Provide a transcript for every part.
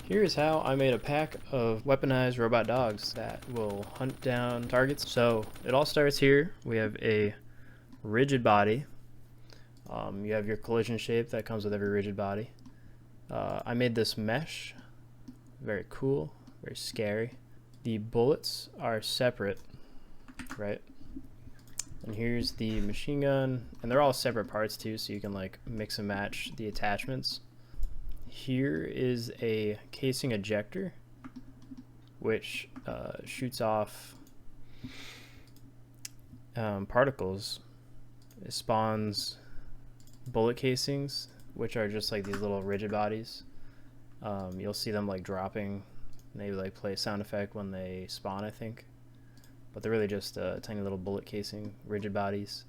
Here's how I made a pack of weaponized robot dogs that will hunt down targets. So it all starts here. We have a rigid body. You have your collision shape that comes with every rigid body. I made this mesh. Very cool, very scary. The bullets are separate, right? And here's the machine gun, and they're all separate parts too, so you can like mix and match the attachments. Here is a casing ejector, which shoots off particles. It spawns bullet casings, which are just like these little rigid bodies. You'll see them like dropping. They like play a sound effect when they spawn, I think. But they're really just tiny little bullet casing, rigid bodies.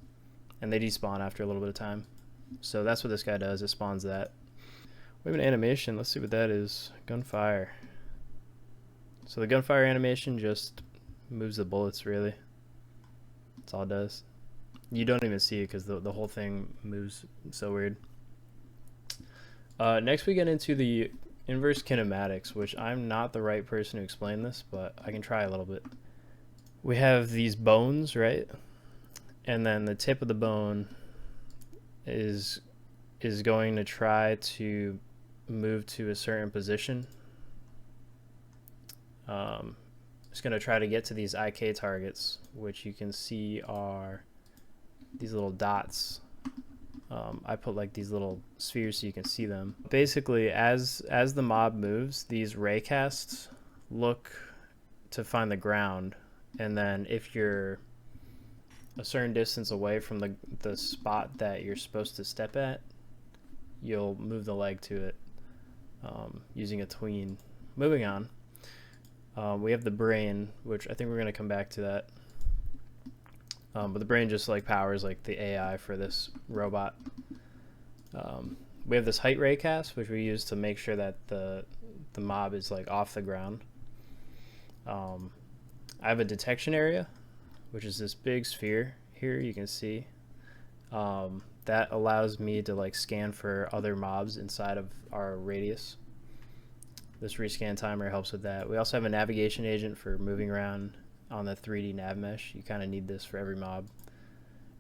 And they despawn after a little bit of time. So that's what this guy does, it spawns that. We have an animation, let's see what that is. Gunfire. So the gunfire animation just moves the bullets, really. That's all it does. You don't even see it because the whole thing moves so weird. Next we get into the inverse kinematics, which I'm not the right person to explain this, but I can try a little bit. We have these bones, right? And then the tip of the bone is going to try to move to a certain position. It's going to try to get to these IK targets, which you can see are these little dots. I put like these little spheres so you can see them. Basically, as the mob moves, these raycasts look to find the ground, and then if you're a certain distance away from the spot that you're supposed to step at, you'll move the leg to it using a tween. Moving on, we have the brain, which I think we're going to come back to that. But the brain just like powers like the AI for this robot. We have this height raycast, which we use to make sure that the mob is like off the ground. I have a detection area, which is this big sphere here you can see. That allows me to like scan for other mobs inside of our radius. This rescan timer helps with that. We also have a navigation agent for moving around on the 3D nav mesh. You kind of need this for every mob.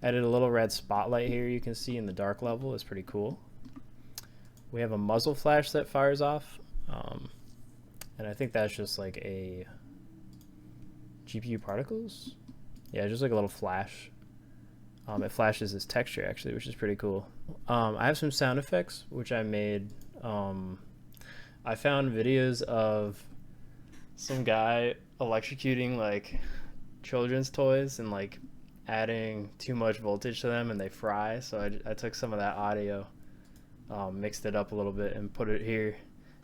Added a little red spotlight here you can see in the dark level. It's pretty cool. We have a muzzle flash that fires off, and I think that's just like a GPU particles. Yeah, just like a little flash. It flashes this texture actually, which is pretty cool. I have some sound effects which I made. I found videos of some guy electrocuting like children's toys and like adding too much voltage to them and they fry, so I took some of that audio, mixed it up a little bit and put it here.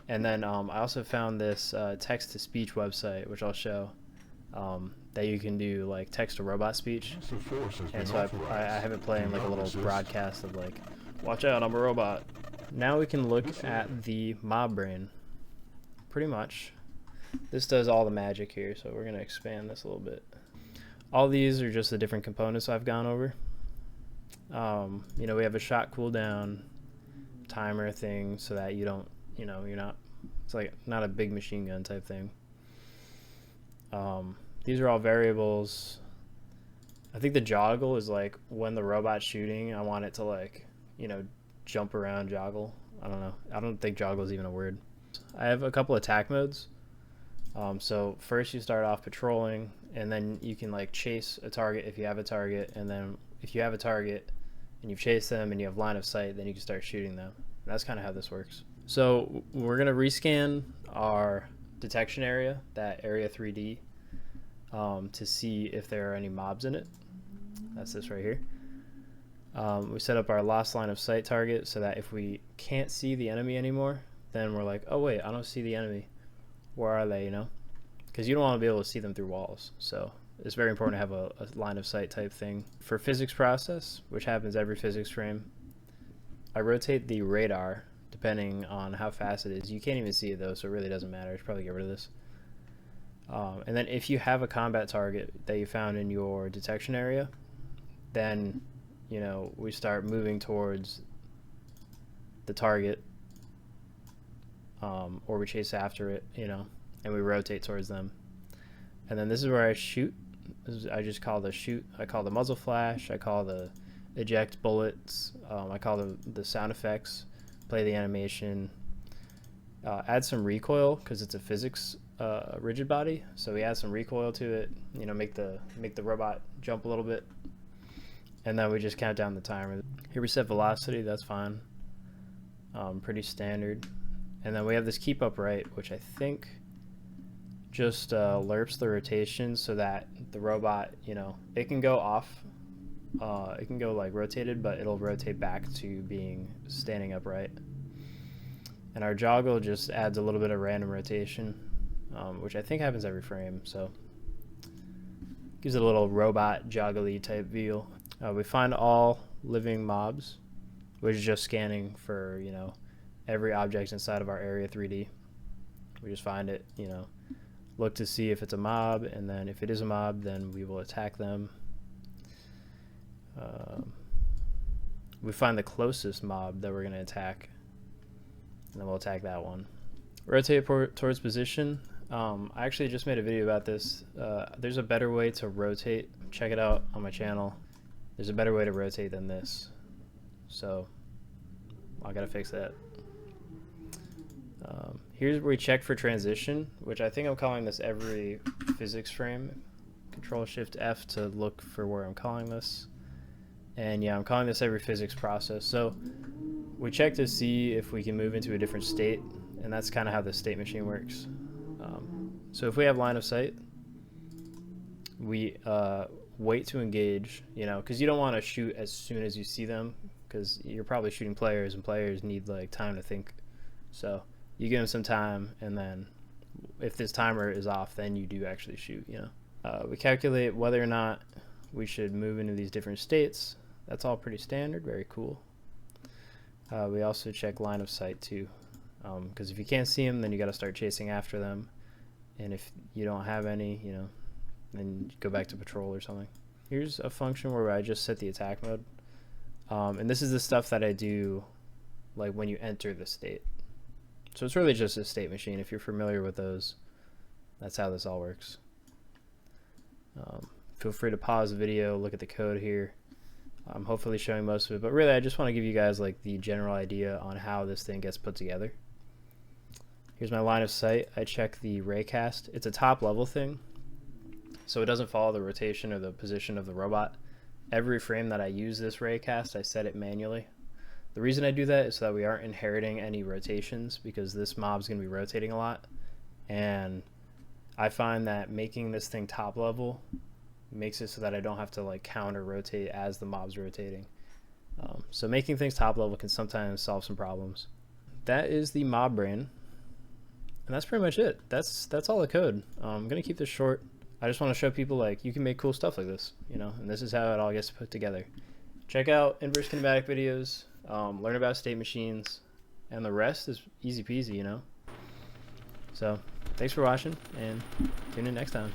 And then I also found this text-to-speech website, which I'll show, that you can do like text-to-robot speech. And so I have it playing like a little broadcast of like, watch out, I'm a robot. Now we can look at the mob brain. Pretty much this does all the magic here, so we're going to expand this a little bit. All these are just the different components I've gone over. You know, we have a shot cooldown timer thing so that you don't, you know, you're not, it's like not a big machine gun type thing. These are all variables. I think the joggle is like when the robot's shooting, I want it to like, you know, jump around, joggle. I don't know. I don't think joggle is even a word. I have a couple attack modes. So first you start off patrolling, and then you can like chase a target if you have a target, and then if you have a target and you've chased them and you have line of sight, then you can start shooting them. And that's kind of how this works. So we're going to rescan our detection area, that area 3D, to see if there are any mobs in it. That's this right here. We set up our lost line of sight target so that if we can't see the enemy anymore, then we're like, oh wait, I don't see the enemy. Where are they, you know? Because you don't want to be able to see them through walls. So it's very important to have a line of sight type thing. For physics process, which happens every physics frame, I rotate the radar depending on how fast it is. You can't even see it though, so it really doesn't matter. I should probably get rid of this. And then if you have a combat target that you found in your detection area, then, you know, we start moving towards the target or we chase after it, you know, and we rotate towards them. And then this is where I shoot. I just call the shoot. I call the muzzle flash. I call the eject bullets. I call the sound effects. Play the animation. Add some recoil because it's a physics rigid body. So we add some recoil to it. You know, make the robot jump a little bit. And then we just count down the timer. Here we set velocity. That's fine. Pretty standard. And then we have this keep upright, which I think just lerps the rotation so that the robot, you know, it can go off, it can go like rotated, but it'll rotate back to being standing upright. And our joggle just adds a little bit of random rotation, which I think happens every frame, so gives it a little robot joggly type feel. We find all living mobs, which is just scanning for, you know, every object inside of our area 3D. We just find it, you know, look to see if it's a mob, and then if it is a mob, then we will attack them. We find the closest mob that we're going to attack, and then we'll attack that one. Rotate towards position. I actually just made a video about this. There's a better way to rotate. Check it out on my channel. There's a better way to rotate than this. So I gotta fix that. Here's where we check for transition, which I think I'm calling this every physics frame. Control Shift F to look for where I'm calling this. And yeah, I'm calling this every physics process. So we check to see if we can move into a different state, and that's kind of how the state machine works. So if we have line of sight, we wait to engage, you know, because you don't want to shoot as soon as you see them, because you're probably shooting players, and players need like time to think. So you give them some time, and then if this timer is off, then you do actually shoot, you know. We calculate whether or not we should move into these different states. That's all pretty standard, very cool. We also check line of sight too, because if you can't see them, then you got to start chasing after them. And if you don't have any, you know, then you go back to patrol or something. Here's a function where I just set the attack mode. And this is the stuff that I do like when you enter the state. So it's really just a state machine. If you're familiar with those, that's how this all works. Feel free to pause the video, look at the code here. I'm hopefully showing most of it, but really I just want to give you guys like the general idea on how this thing gets put together. Here's my line of sight. I check the raycast. It's a top level thing, so it doesn't follow the rotation or the position of the robot. Every frame that I use this raycast, I set it manually. The reason I do that is so that we aren't inheriting any rotations, because this mob's going to be rotating a lot, and I find that making this thing top level makes it so that I don't have to like counter rotate as the mob's rotating. So making things top level can sometimes solve some problems. That is the mob brain, and that's pretty much it. That's all the code. I'm gonna keep this short. I just want to show people like you can make cool stuff like this, you know, and this is how it all gets put together. Check out inverse kinematic videos, learn about state machines, and the rest is easy peasy, you know. So thanks for watching, and tune in next time.